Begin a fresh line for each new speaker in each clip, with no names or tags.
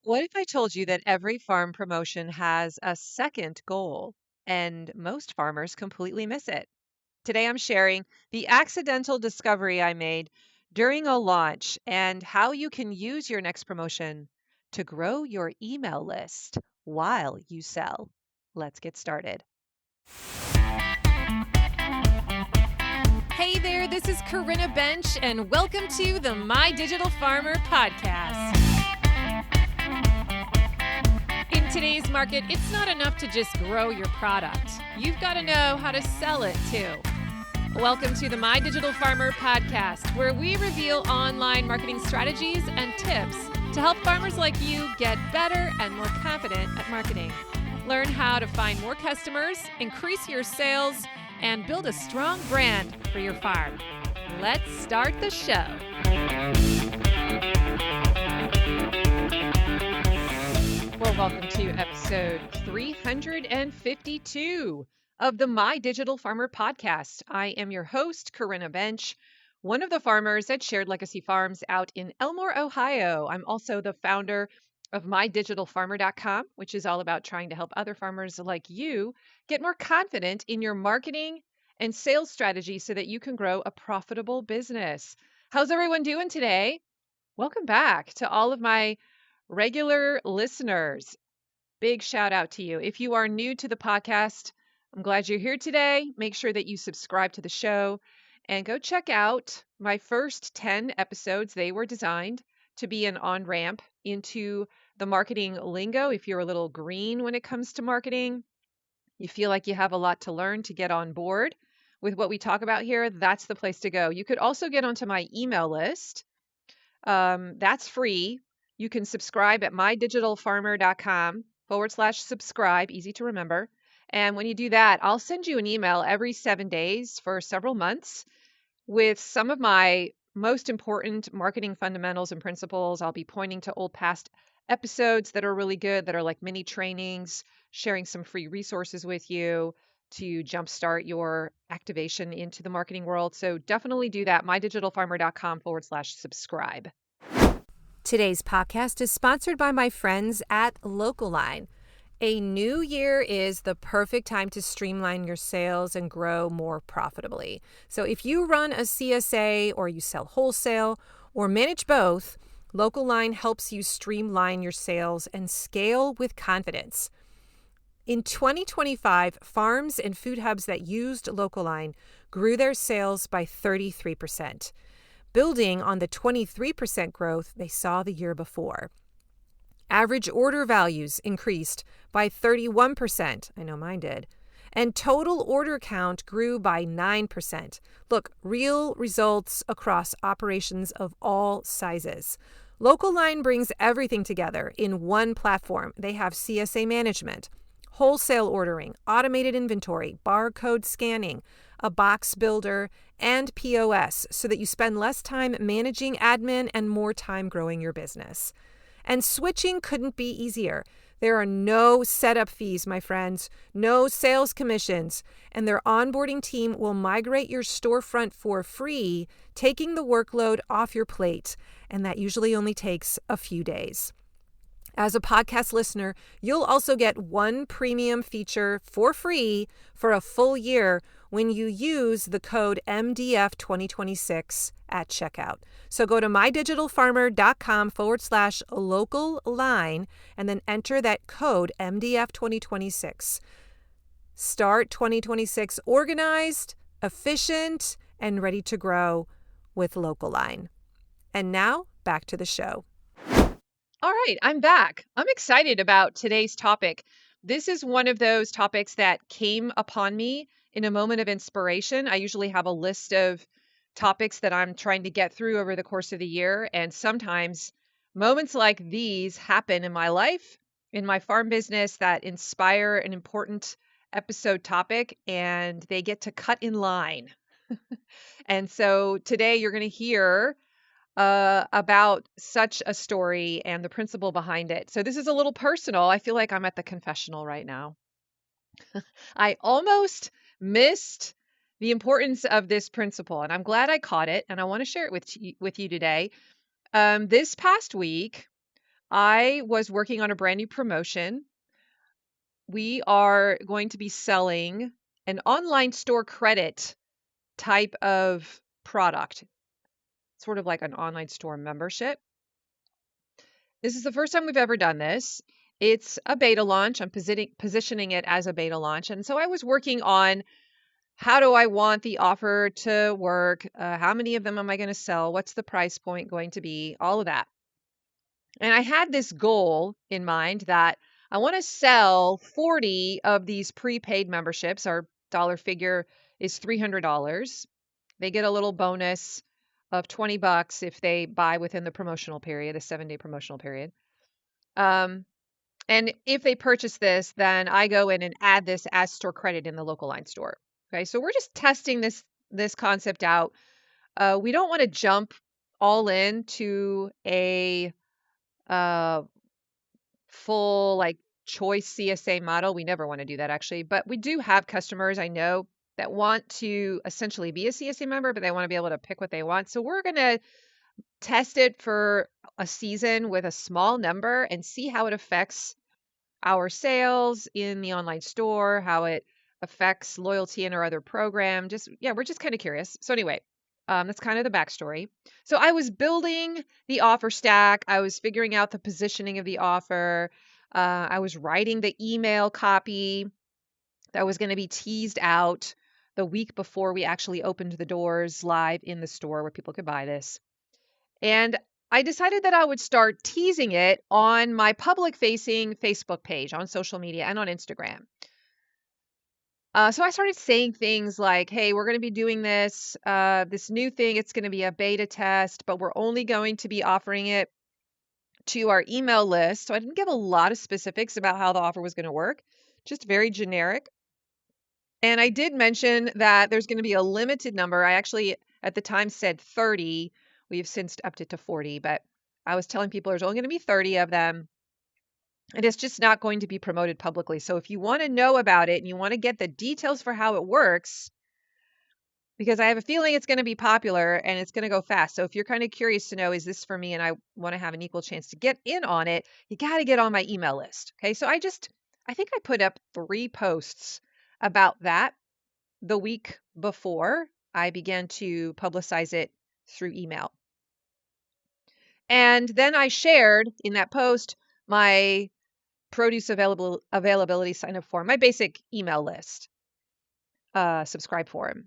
What if I told you that every farm promotion has a second goal and most farmers completely miss it? Today I'm sharing the accidental discovery I made during a launch and how you can use your next promotion to grow your email list while you sell. Let's get started.
Hey there, this is Corinna Bench, and welcome to the My Digital Farmer podcast. In today's market, it's not enough to just grow your product. You've got to know how to sell it too. Welcome to the My Digital Farmer podcast, where we reveal online marketing strategies and tips to help farmers like you get better and more confident at marketing. Learn how to find more customers, increase your sales, and build a strong brand for your farm. Let's start the show.
Well, welcome to episode 352 of the My Digital Farmer podcast. I am your host, Corinna Bench, one of the farmers at Shared Legacy Farms out in Elmore, Ohio. I'm also the founder of mydigitalfarmer.com, which is all about trying to help other farmers like you get more confident in your marketing and sales strategy so that you can grow a profitable business. How's everyone doing today? Welcome back to all of my regular listeners. Big shout out to you. If you are new to the podcast, I'm glad you're here today. Make sure that you subscribe to the show and go check out my first 10 episodes. They were designed to be an on-ramp into the marketing lingo. If you're a little green when it comes to marketing, you feel like you have a lot to learn to get on board with what we talk about here, that's the place to go. You could also get onto my email list. That's free. You can subscribe at mydigitalfarmer.com/subscribe, easy to remember. And when you do that, I'll send you an email every 7 days for several months with some of my most important marketing fundamentals and principles. I'll be pointing to old past episodes that are really good, that are like mini trainings, sharing some free resources with you to jumpstart your activation into the marketing world. So definitely do that, mydigitalfarmer.com/subscribe.
Today's podcast is sponsored by my friends at Localine. A new year is the perfect time to streamline your sales and grow more profitably. So if you run a CSA or you sell wholesale or manage both, Localine helps you streamline your sales and scale with confidence. In 2025, farms and food hubs that used Localine grew their sales by 33%, building on the 23% growth they saw the year before. Average order values increased by 31%. I know mine did. And total order count grew by 9%. Look, real results across operations of all sizes. Localine brings everything together in one platform. They have CSA management, wholesale ordering, automated inventory, barcode scanning, a box builder, and POS so that you spend less time managing admin and more time growing your business. And switching couldn't be easier. There are no setup fees, my friends, no sales commissions, and their onboarding team will migrate your storefront for free, taking the workload off your plate, and that usually only takes a few days. As a podcast listener, you'll also get one premium feature for free for a full year when you use the code MDF2026 at checkout. So go to mydigitalfarmer.com/local-line and then enter that code MDF2026. Start 2026 organized, efficient, and ready to grow with Localine. And now back to the show.
All right, I'm back. I'm excited about today's topic. This is one of those topics that came upon me in a moment of inspiration. I usually have a list of topics that I'm trying to get through over the course of the year. And sometimes moments like these happen in my life, in my farm business, that inspire an important episode topic, and they get to cut in line. And so today you're going to hear about such a story and the principle behind it. So this is a little personal. I feel like I'm at the confessional right now. I almost missed the importance of this principle, and I'm glad I caught it, and I want to share it with you today. This past week, I was working on a brand new promotion. We are going to be selling an online store credit type of product, sort of like an online store membership. This is the first time we've ever done this. It's a beta launch. I'm positioning it as a beta launch. And so I was working on how do I want the offer to work? How many of them am I going to sell? What's the price point going to be? All of that. And I had this goal in mind that I want to sell 40 of these prepaid memberships. Our dollar figure is $300. They get a little bonus of $20 if they buy within the promotional period, a 7-day promotional period. And if they purchase this, then I go in and add this as store credit in the local line store. Okay, so we're just testing this concept out. We don't want to jump all into a full like choice CSA model. We never want to do that actually, but we do have customers I know that want to essentially be a CSA member, but they want to be able to pick what they want. So we're going to test it for a season with a small number and see how it affects our sales in the online store, how it affects loyalty in our other program. We're just kind of curious. So anyway, that's kind of the backstory. So I was building the offer stack. I was figuring out the positioning of the offer. I was writing the email copy that was going to be teased out the week before we actually opened the doors live in the store where people could buy this. And I decided that I would start teasing it on my public facing Facebook page, on social media, and on Instagram. So I started saying things like, hey, we're going to be doing this new thing. It's going to be a beta test, but we're only going to be offering it to our email list. So I didn't give a lot of specifics about how the offer was going to work, just very generic. And I did mention that there's going to be a limited number. I actually, at the time, said 30. We've since upped it to 40, but I was telling people there's only going to be 30 of them. And it's just not going to be promoted publicly. So if you want to know about it and you want to get the details for how it works, because I have a feeling it's going to be popular and it's going to go fast. So if you're kind of curious to know, is this for me and I want to have an equal chance to get in on it, you got to get on my email list. Okay. So I think I put up 3 posts about that the week before I began to publicize it through email. And then I shared in that post my produce availability sign up form, my basic email list, subscribe form.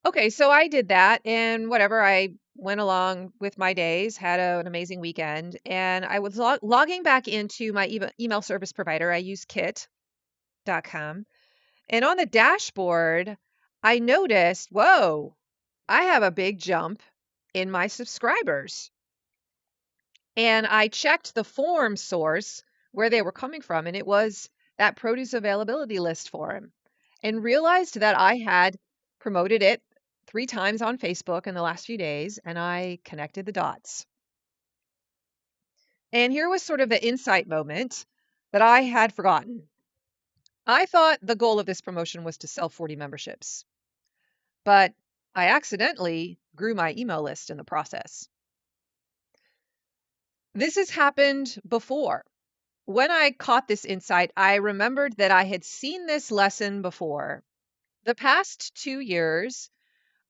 Okay, so I did that and whatever, I went along with my days, had an amazing weekend, and I was logging back into my email service provider. I use kit.com. And on the dashboard, I noticed, whoa, I have a big jump in my subscribers. And I checked the form source where they were coming from, and it was that produce availability list form, and realized that I had promoted it 3 times on Facebook in the last few days, and I connected the dots. And here was sort of the insight moment that I had forgotten. I thought the goal of this promotion was to sell 40 memberships, but I accidentally grew my email list in the process. This has happened before. When I caught this insight, I remembered that I had seen this lesson before. The past 2 years,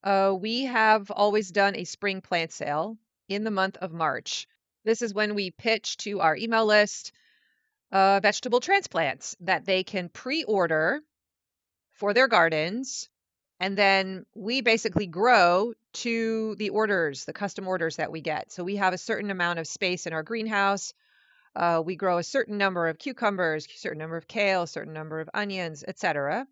we have always done a spring plant sale in the month of March. This is when we pitch to our email list vegetable transplants that they can pre-order for their gardens. And then we basically grow to the orders, the custom orders that we get. So we have a certain amount of space in our greenhouse. We grow a certain number of cucumbers, a certain number of kale, a certain number of onions, etc.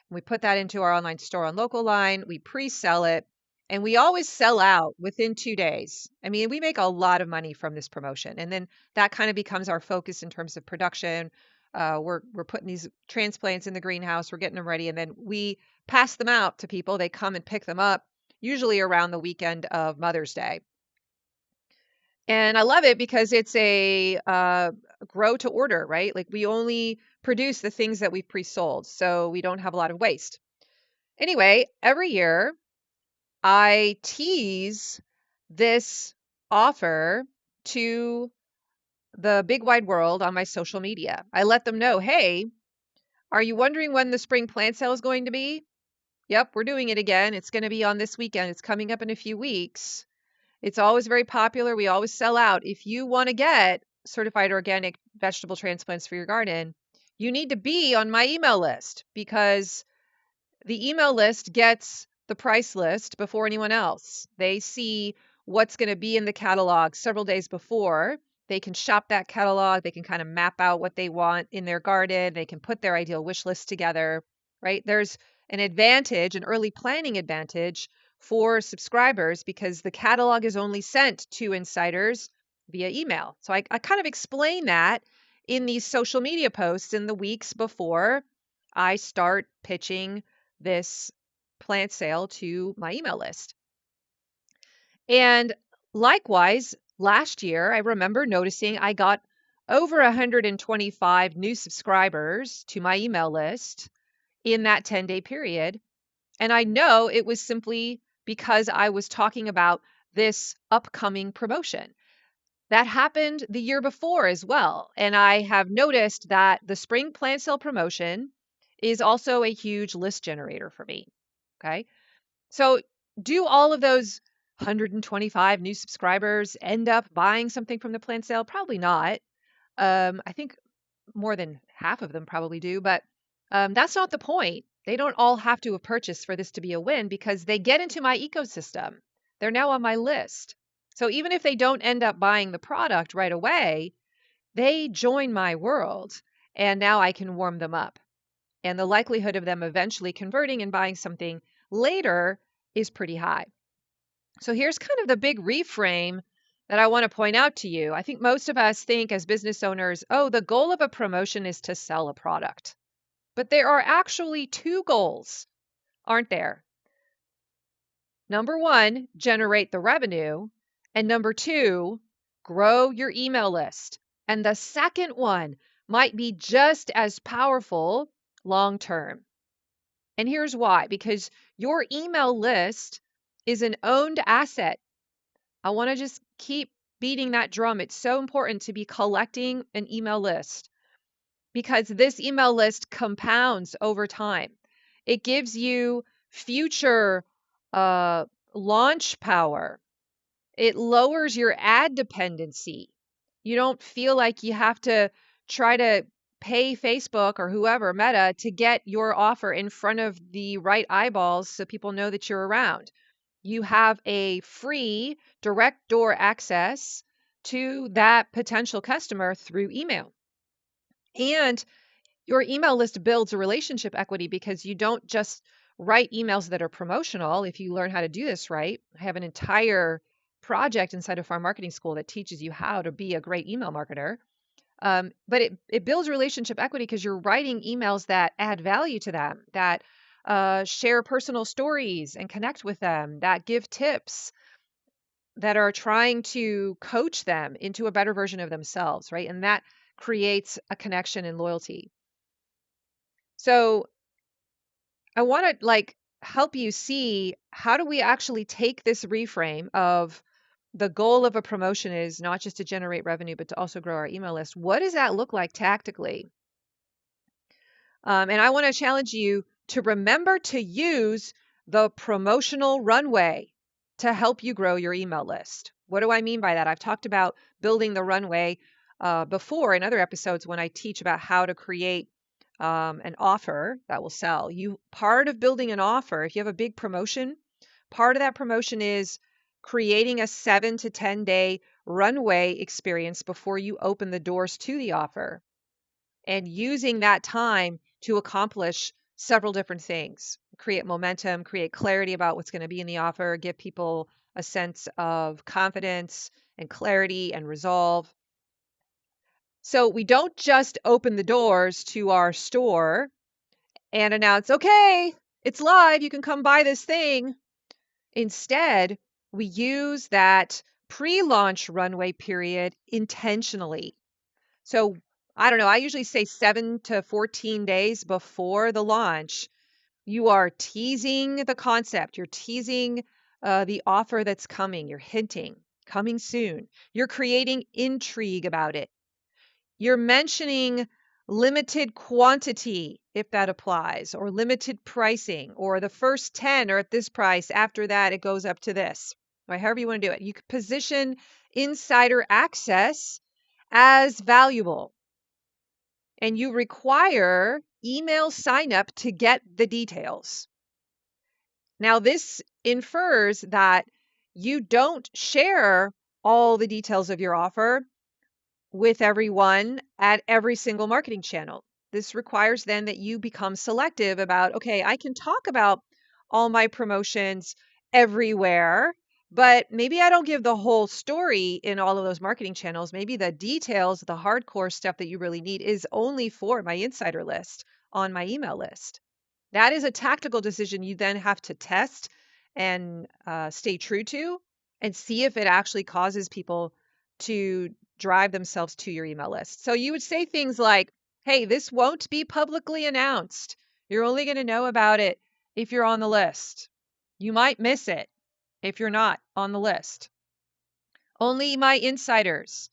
We put that into our online store on Local Line. We pre-sell it, and we always sell out within 2 days. I mean, we make a lot of money from this promotion, and then that kind of becomes our focus in terms of production. We're putting these transplants in the greenhouse. We're getting them ready, and then we pass them out to people. They come and pick them up, usually around the weekend of Mother's Day. And I love it because it's a grow to order, right? Like we only produce the things that we've pre-sold, so we don't have a lot of waste. Anyway, every year I tease this offer to the big wide world on my social media. I let them know, hey, are you wondering when the spring plant sale is going to be? Yep, we're doing it again. It's going to be on this weekend. It's coming up in a few weeks. It's always very popular. We always sell out. If you want to get certified organic vegetable transplants for your garden, you need to be on my email list, because the email list gets the price list before anyone else. They see what's going to be in the catalog several days before. They can shop that catalog. They can kind of map out what they want in their garden. They can put their ideal wish list together, right? There's an advantage, an early planning advantage for subscribers, because the catalog is only sent to insiders via email. So I kind of explain that in these social media posts in the weeks before I start pitching this plant sale to my email list. And likewise, last year, I remember noticing I got over 125 new subscribers to my email list in that 10-day period. And I know it was simply because I was talking about this upcoming promotion. That happened the year before as well. And I have noticed that the spring plant sale promotion is also a huge list generator for me. Okay. So, do all of those 125 new subscribers end up buying something from the plant sale? Probably not. I think more than half of them probably do, but that's not the point. They don't all have to have purchased for this to be a win, because they get into my ecosystem. They're now on my list. So even if they don't end up buying the product right away, they join my world, and now I can warm them up. And the likelihood of them eventually converting and buying something later is pretty high. So here's kind of the big reframe that I want to point out to you. I think most of us think as business owners, oh, the goal of a promotion is to sell a product. But there are actually two goals, aren't there? Number one, generate the revenue. And number two, grow your email list. And the second one might be just as powerful long term. And here's why: because your email list is an owned asset. I want to just keep beating that drum. It's so important to be collecting an email list, because this email list compounds over time. It gives you future launch power. It lowers your ad dependency. You don't feel like you have to try to pay Facebook or whoever, Meta, to get your offer in front of the right eyeballs so people know that you're around. You have a free direct door access to that potential customer through email. And your email list builds a relationship equity, because you don't just write emails that are promotional. If you learn how to do this right, I have an entire project inside of Farm Marketing School that teaches you how to be a great email marketer. But it builds relationship equity because you're writing emails that add value to them, that share personal stories and connect with them, that give tips, that are trying to coach them into a better version of themselves, right? And that creates a connection and loyalty. So I want to help you see, how do we actually take this reframe of the goal of a promotion is not just to generate revenue, but to also grow our email list. What does that look like tactically? And I want to challenge you to remember to use the promotional runway to help you grow your email list. What do I mean by that? I've talked about building the runway before in other episodes when I teach about how to create an offer that will sell. Part of building an offer, if you have a big promotion, part of that promotion is creating a 7 to 10 day runway experience before you open the doors to the offer, and using that time to accomplish several different things: create momentum, create clarity about what's going to be in the offer, give people a sense of confidence and clarity and resolve. So we don't just open the doors to our store and announce, okay, it's live, you can come buy this thing. Instead, we use that pre-launch runway period intentionally. So I don't know, I usually say 7 to 14 days before the launch, you are teasing the concept, you're teasing the offer that's coming, you're hinting. coming soon. You're creating intrigue about it. You're mentioning limited quantity, if that applies, or limited pricing, or the first 10 are at this price. After that, it goes up to this, right? However you want to do it. You could position insider access as valuable, and you require email sign up to get the details. Now, this infers that you don't share all the details of your offer with everyone at every single marketing channel. This requires then that you become selective about, okay, I can talk about all my promotions everywhere, but maybe I don't give the whole story in all of those marketing channels. Maybe the details, the hardcore stuff that you really need is only for my insider list on my email list. That is a tactical decision you then have to test and stay true to and see if it actually causes people to drive themselves to your email list. So you would say things like, hey, this won't be publicly announced. You're only going to know about it if you're on the list. You might miss it if you're not on the list. Only my insiders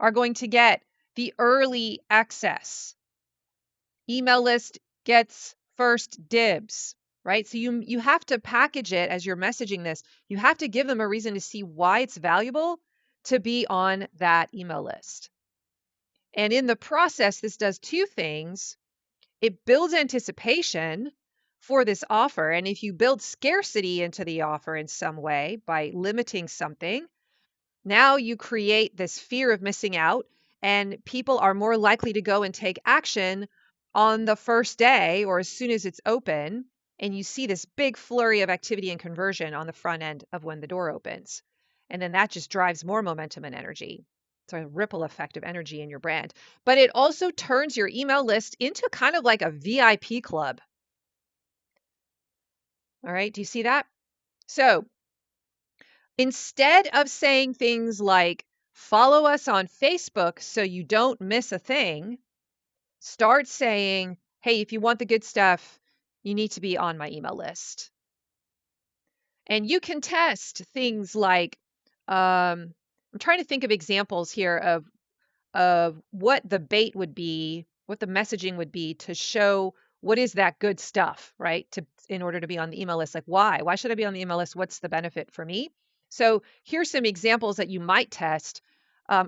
are going to get the early access. Email list gets first dibs, right? So you have to package it as you're messaging this. You have to give them a reason to see why it's valuable to be on that email list. And in the process, this does two things. It builds anticipation for this offer. And if you build scarcity into the offer in some way by limiting something, now you create this fear of missing out, and people are more likely to go and take action on the first day or as soon as it's open. And you see this big flurry of activity and conversion on the front end of when the door opens. And then that just drives more momentum and energy. It's a ripple effect of energy in your brand. But it also turns your email list into kind of like a VIP club. All right, do you see that? So instead of saying things like, follow us on Facebook so you don't miss a thing, start saying, hey, if you want the good stuff, you need to be on my email list. And you can test things like, I'm trying to think of examples here of what the bait would be, what the messaging would be to show what is that good stuff, right? In order to be on the email list, like why? Why should I be on the email list? What's the benefit for me? So here's some examples that you might test.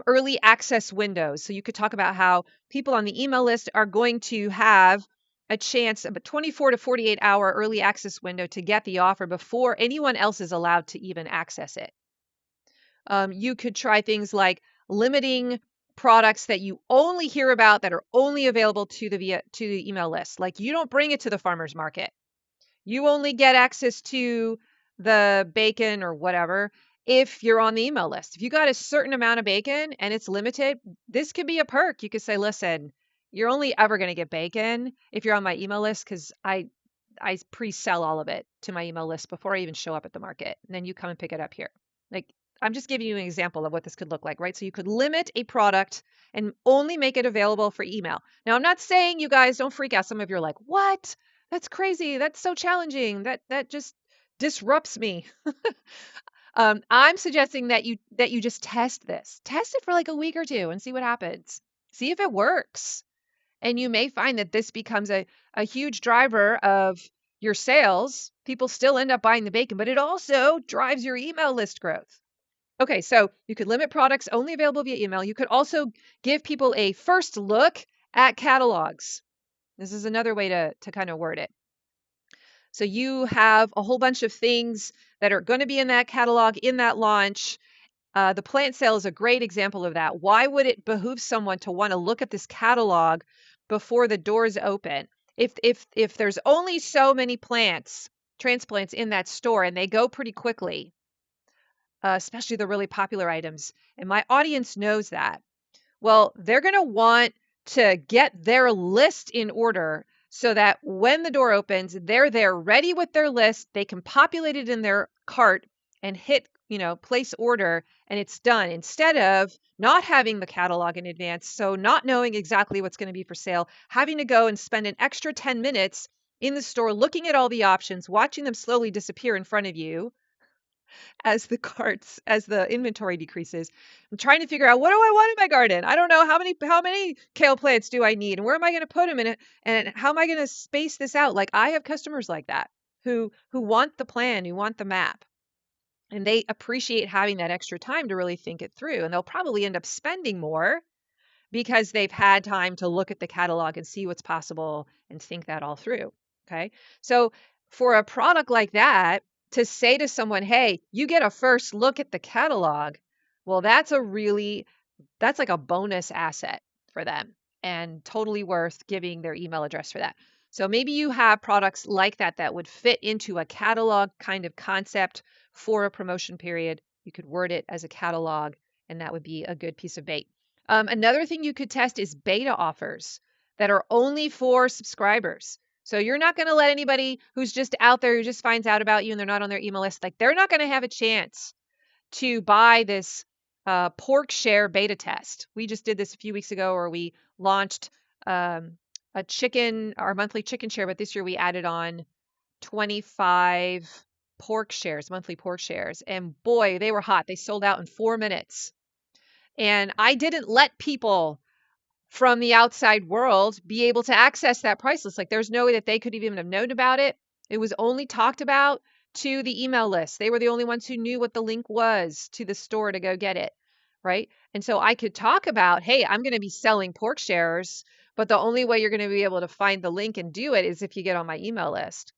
Early access windows. So you could talk about how people on the email list are going to have a chance of a 24 to 48 hour early access window to get the offer before anyone else is allowed to even access it. You could try things like limiting products that you only hear about that are only available to the email list. Like you don't bring it to the farmer's market. You only get access to the bacon or whatever if you're on the email list. If you got a certain amount of bacon and it's limited, this could be a perk. You could say, listen, you're only ever going to get bacon if you're on my email list because I pre-sell all of it to my email list before I even show up at the market. And then you come and pick it up here. Like I'm just giving you an example of what this could look like, right? So you could limit a product and only make it available for email. Now, I'm not saying you guys don't freak out. Some of you are like, what? That's crazy. That's so challenging. That just disrupts me. I'm suggesting that you just test this. Test it for like a week or two and see what happens. See if it works. And you may find that this becomes a huge driver of your sales. People still end up buying the bacon, but it also drives your email list growth. Okay, so you could limit products only available via email. You could also give people a first look at catalogs. This is another way to kind of word it. So you have a whole bunch of things that are going to be in that catalog in that launch. The plant sale is a great example of that. Why would it behoove someone to want to look at this catalog before the doors open? If there's only so many transplants in that store and they go pretty quickly, especially the really popular items, and my audience knows that, well, they're going to want to get their list in order so that when the door opens, they're there ready with their list. They can populate it in their cart and hit, place order, and it's done instead of not having the catalog in advance. So not knowing exactly what's going to be for sale, having to go and spend an extra 10 minutes in the store looking at all the options, watching them slowly disappear in front of you. as the inventory decreases. I'm trying to figure out, what do I want in my garden? I don't know, how many kale plants do I need, and where am I going to put them in it, and how am I going to space this out? Like, I have customers like that who want the plan, who want the map, and they appreciate having that extra time to really think it through, and they'll probably end up spending more because they've had time to look at the catalog and see what's possible and think that all through. Okay. So for a product like that, to say to someone, hey, you get a first look at the catalog, well, that's like a bonus asset for them and totally worth giving their email address for that. So maybe you have products like that would fit into a catalog kind of concept for a promotion period. You could word it as a catalog, and that would be a good piece of bait. Another thing you could test is beta offers that are only for subscribers. So you're not going to let anybody who's just out there, who just finds out about you and they're not on their email list, like, they're not going to have a chance to buy this pork share beta test. We just did this a few weeks ago, where we launched our monthly chicken share, but this year we added on 25 monthly pork shares. And boy, they were hot. They sold out in 4 minutes. And I didn't let people from the outside world be able to access that price list. Like, there's no way that they could even have known about it. It was only talked about to the email list. They were the only ones who knew what the link was to the store to go get it, right? And so I could talk about, hey, I'm going to be selling pork shares, but the only way you're going to be able to find the link and do it is if you get on my email list.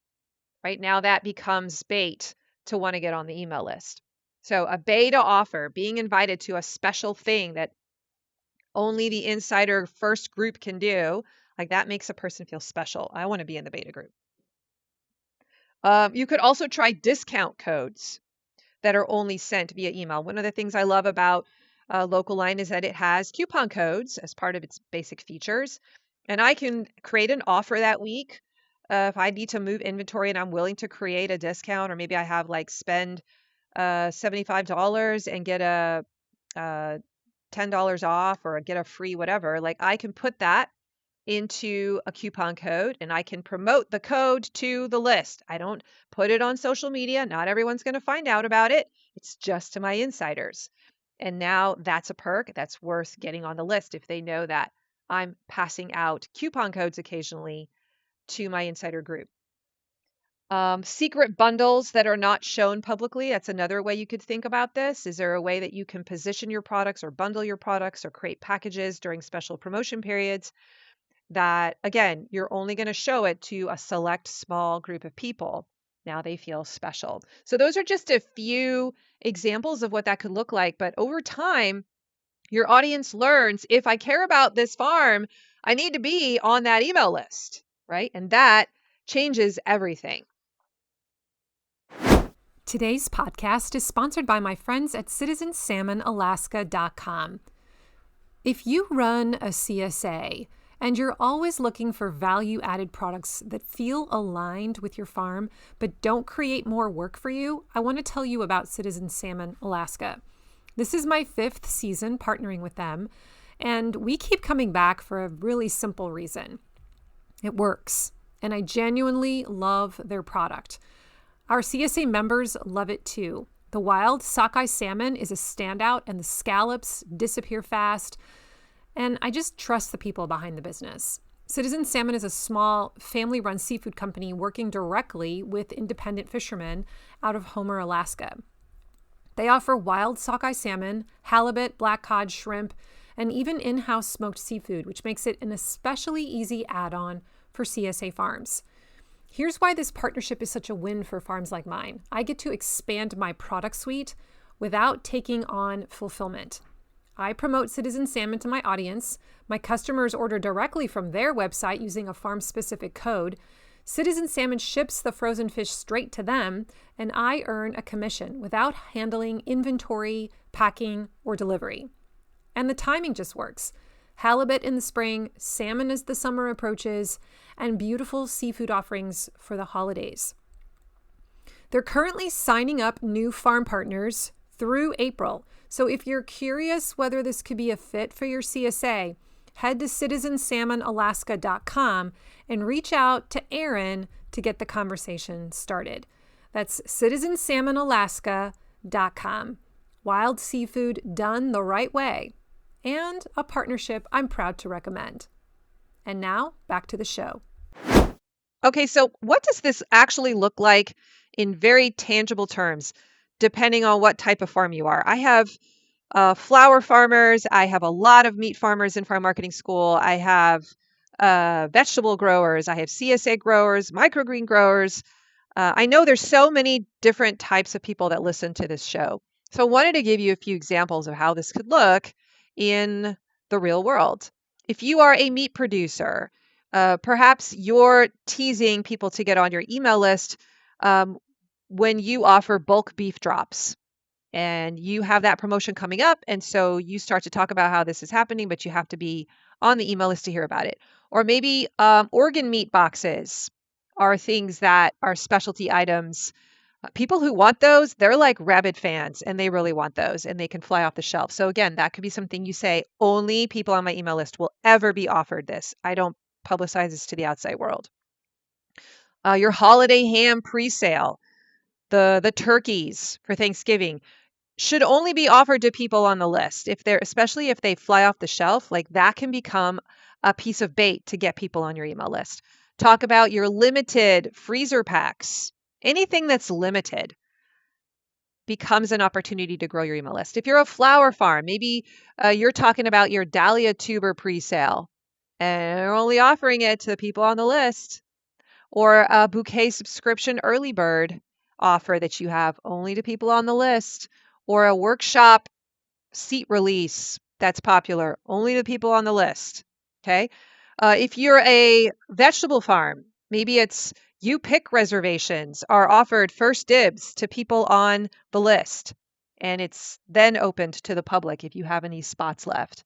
Right now, that becomes bait to want to get on the email list. So a beta offer, being invited to a special thing that only the insider first group can do, like, that makes a person feel special. I want to be in the beta group. You could also try discount codes that are only sent via email. One of the things I love about Local Line is that it has coupon codes as part of its basic features. And I can create an offer that week. If I need to move inventory and I'm willing to create a discount, or maybe I have like spend $75 and get a $10 off, or get a free whatever, like, I can put that into a coupon code and I can promote the code to the list. I don't put it on social media. Not everyone's going to find out about it. It's just to my insiders. And now that's a perk that's worth getting on the list if they know that I'm passing out coupon codes occasionally to my insider group. Secret bundles that are not shown publicly. That's another way you could think about this. Is there a way that you can position your products or bundle your products or create packages during special promotion periods that, again, you're only going to show it to a select small group of people? Now they feel special. So those are just a few examples of what that could look like. But over time, your audience learns, if I care about this farm, I need to be on that email list, right? And that changes everything.
Today's podcast is sponsored by my friends at citizensalmonalaska.com. If you run a CSA and you're always looking for value-added products that feel aligned with your farm but don't create more work for you, I want to tell you about Citizen Salmon Alaska. This is my 5th season partnering with them, and we keep coming back for a really simple reason. It works, and I genuinely love their product. Our CSA members love it too. The wild sockeye salmon is a standout, and the scallops disappear fast. And I just trust the people behind the business. Citizen Salmon is a small, family-run seafood company working directly with independent fishermen out of Homer, Alaska. They offer wild sockeye salmon, halibut, black cod, shrimp, and even in-house smoked seafood, which makes it an especially easy add-on for CSA farms. Here's why this partnership is such a win for farms like mine. I get to expand my product suite without taking on fulfillment. I promote Citizen Salmon to my audience. My customers order directly from their website using a farm-specific code. Citizen Salmon ships the frozen fish straight to them, and I earn a commission without handling inventory, packing, or delivery. And the timing just works. Halibut in the spring, salmon as the summer approaches, and beautiful seafood offerings for the holidays. They're currently signing up new farm partners through April. So if you're curious whether this could be a fit for your CSA, head to citizensalmonalaska.com and reach out to Aaron to get the conversation started. That's citizensalmonalaska.com. microgreens.com. Wild seafood done the right way, and a partnership I'm proud to recommend. And now, back to the show.
Okay, so what does this actually look like in very tangible terms, depending on what type of farm you are? I have flower farmers. I have a lot of meat farmers in farm marketing school. I have vegetable growers. I have CSA growers, microgreen growers. I know there's so many different types of people that listen to this show. So I wanted to give you a few examples of how this could look in the real world. If you are a meat producer, perhaps you're teasing people to get on your email list um, when you offer bulk beef drops and you have that promotion coming up. And so you start to talk about how this is happening, but you have to be on the email list to hear about it. Or maybe organ meat boxes are things that are specialty items. People who want those, they're like rabid fans and they really want those and they can fly off the shelf. So again, that could be something you say, only people on my email list will ever be offered this. I don't publicize this to the outside world. Your holiday ham pre-sale, the turkeys for Thanksgiving, should only be offered to people on the list. If they're, especially if they fly off the shelf, like that can become a piece of bait to get people on your email list. Talk about your limited freezer packs. Anything that's limited becomes an opportunity to grow your email list. If you're a flower farm, maybe you're talking about your dahlia tuber pre-sale and you're only offering it to the people on the list, or a bouquet subscription early bird offer that you have only to people on the list, or a workshop seat release that's popular only to people on the list. Okay. If you're a vegetable farm, maybe it's you pick reservations are offered first dibs to people on the list, and it's then opened to the public if you have any spots left.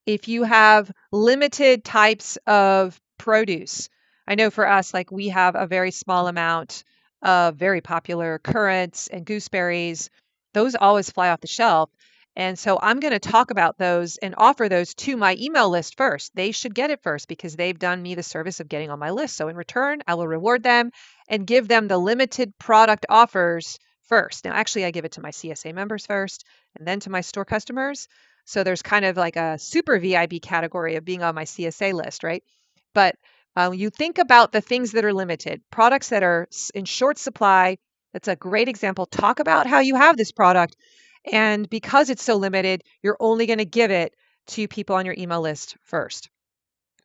If you have limited types of produce, I know for us, like we have a very small amount of very popular currants and gooseberries. Those always fly off the shelf. And so I'm going to talk about those and offer those to my email list first. They should get it first because they've done me the service of getting on my list. So in return, I will reward them and give them the limited product offers first. Now, actually, I give it to my CSA members first and then to my store customers. So there's kind of like a super VIP category of being on my CSA list, right? But you think about the things that are limited, products that are in short supply. That's a great example. Talk about how you have this product. And because it's so limited, you're only going to give it to people on your email list first.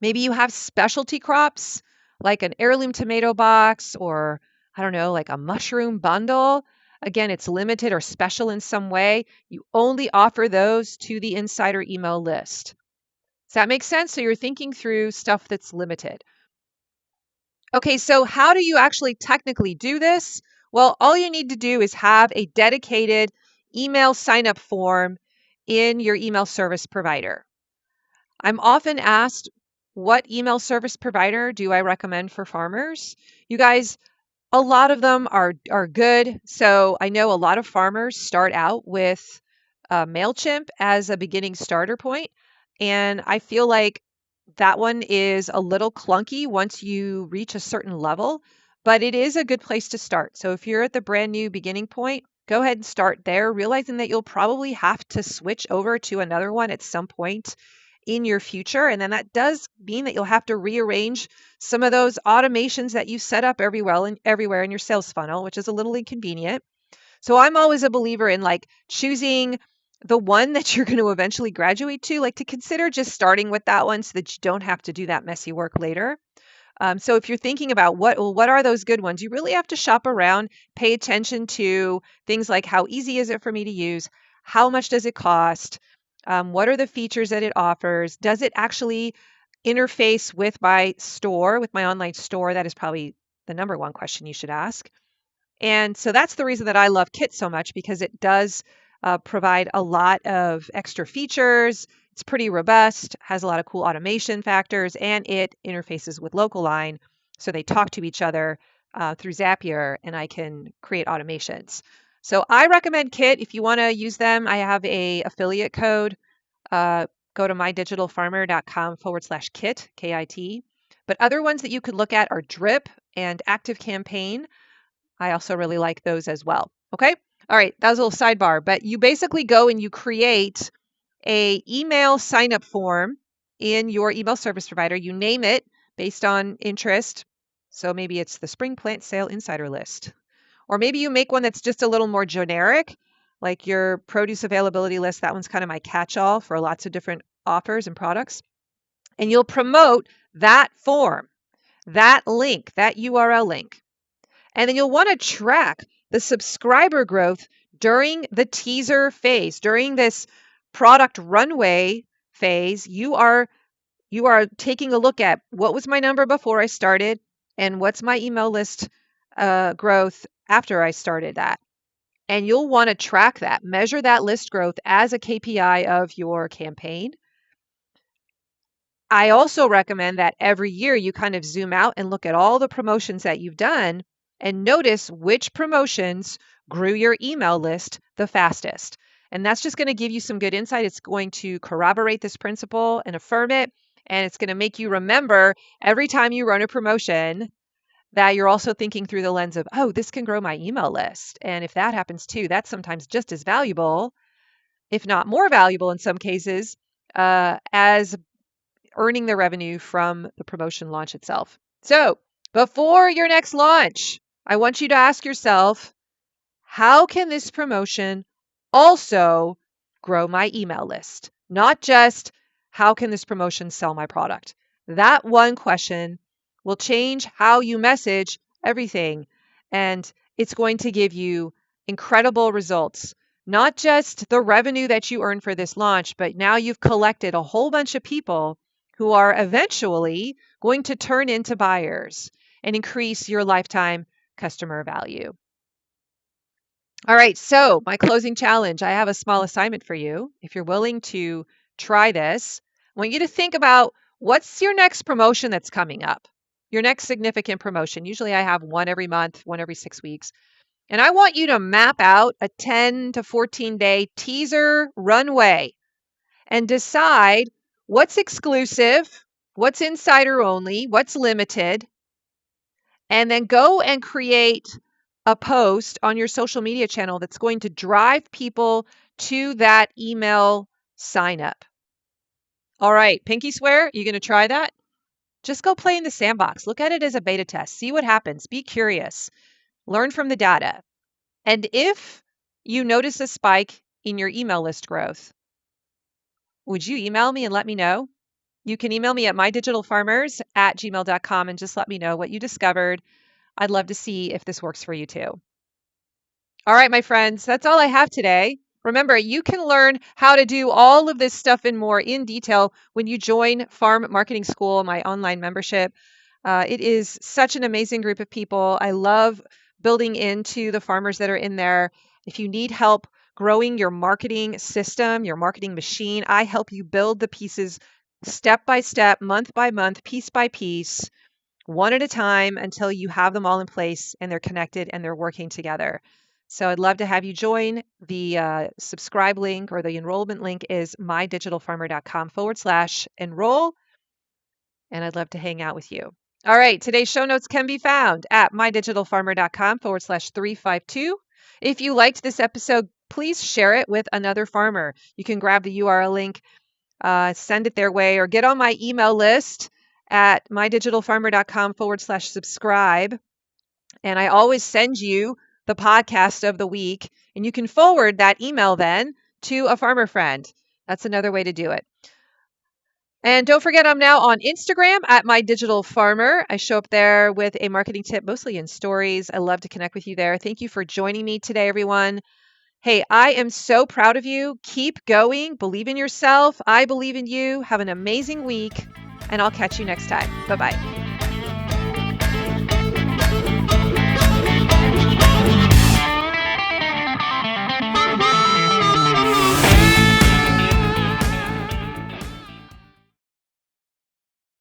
Maybe you have specialty crops like an heirloom tomato box, or I don't know, like a mushroom bundle. Again, it's limited or special in some way. You only offer those to the insider email list. Does that make sense? So you're thinking through stuff that's limited. Okay, so how do you actually technically do this? Well, all you need to do is have a dedicated email sign up form in your email service provider. I'm often asked, what email service provider do I recommend for farmers? You guys, a lot of them are good. So I know a lot of farmers start out with MailChimp as a beginning starter point, and I feel like that one is a little clunky once you reach a certain level, but it is a good place to start. So if you're at the brand new beginning point, go ahead and start there, realizing that you'll probably have to switch over to another one at some point in your future. And then that does mean that you'll have to rearrange some of those automations that you set up everywhere in your sales funnel, which is a little inconvenient. So I'm always a believer in like choosing the one that you're going to eventually graduate to, like to consider just starting with that one so that you don't have to do that messy work later. So if you're thinking about what are those good ones, you really have to shop around, pay attention to things like how easy is it for me to use, how much does it cost, what are the features that it offers, does it actually interface with my store, with my online store? That is probably the number one question you should ask. And so that's the reason that I love Kit so much, because it does provide a lot of extra features. It's pretty robust, has a lot of cool automation factors, and it interfaces with Local-Line. So they talk to each other through Zapier, and I can create automations. So I recommend Kit if you want to use them. I have a affiliate code. Go to mydigitalfarmer.com/kit, KIT. But other ones that you could look at are Drip and Active Campaign. I also really like those as well. Okay. All right, that was a little sidebar, but you basically go and you create a email sign up form in your email service provider. You name it based on interest. So maybe it's the spring plant sale insider list. Or maybe you make one that's just a little more generic, like your produce availability list. That one's kind of my catch-all for lots of different offers and products. And you'll promote that form, that link, that URL link. And then you'll want to track the subscriber growth during the teaser phase, during this product runway phase. You are taking a look at what was my number before I started and what's my email list growth after I started that. And you'll want to track that, measure that list growth as a KPI of your campaign. I also recommend that every year you kind of zoom out and look at all the promotions that you've done and notice which promotions grew your email list the fastest. And that's just going to give you some good insight. It's going to corroborate this principle and affirm it. And it's going to make you remember every time you run a promotion that you're also thinking through the lens of, oh, this can grow my email list. And if that happens too, that's sometimes just as valuable, if not more valuable in some cases, as earning the revenue from the promotion launch itself. So before your next launch, I want you to ask yourself, how can this promotion also grow my email list? Not just how can this promotion sell my product? That one question will change how you message everything. And it's going to give you incredible results. Not just the revenue that you earn for this launch, but now you've collected a whole bunch of people who are eventually going to turn into buyers and increase your lifetime customer value. All right, so my closing challenge, I have a small assignment for you. If you're willing to try this, I want you to think about what's your next promotion that's coming up, your next significant promotion. Usually I have one every month, one every 6 weeks. And I want you to map out a 10 to 14 day teaser runway and decide what's exclusive, what's insider only, what's limited, and then go and create a post on your social media channel that's going to drive people to that email sign up. All right, pinky swear, you going to try that? Just go play in the sandbox. Look at it as a beta test. See what happens. Be curious. Learn from the data. And if you notice a spike in your email list growth, would you email me and let me know? You can email me at mydigitalfarmers@gmail.com and just let me know what you discovered. I'd love to see if this works for you too. All right, my friends, that's all I have today. Remember, you can learn how to do all of this stuff and more in detail when you join Farm Marketing School, my online membership. It is such an amazing group of people. I love building into the farmers that are in there. If you need help growing your marketing system, your marketing machine, I help you build the pieces step by step, month by month, piece by piece, one at a time until you have them all in place and they're connected and they're working together. So I'd love to have you join. The subscribe link or the enrollment link is mydigitalfarmer.com/enroll. And I'd love to hang out with you. All right, today's show notes can be found at mydigitalfarmer.com/352. If you liked this episode, please share it with another farmer. You can grab the URL link, send it their way, or get on my email list at mydigitalfarmer.com/subscribe. And I always send you the podcast of the week, and you can forward that email then to a farmer friend. That's another way to do it. And don't forget, I'm now on Instagram at mydigitalfarmer. I show up there with a marketing tip, mostly in stories. I love to connect with you there. Thank you for joining me today, everyone. Hey, I am so proud of you. Keep going. Believe in yourself. I believe in you. Have an amazing week, and I'll catch you next time. Bye-bye.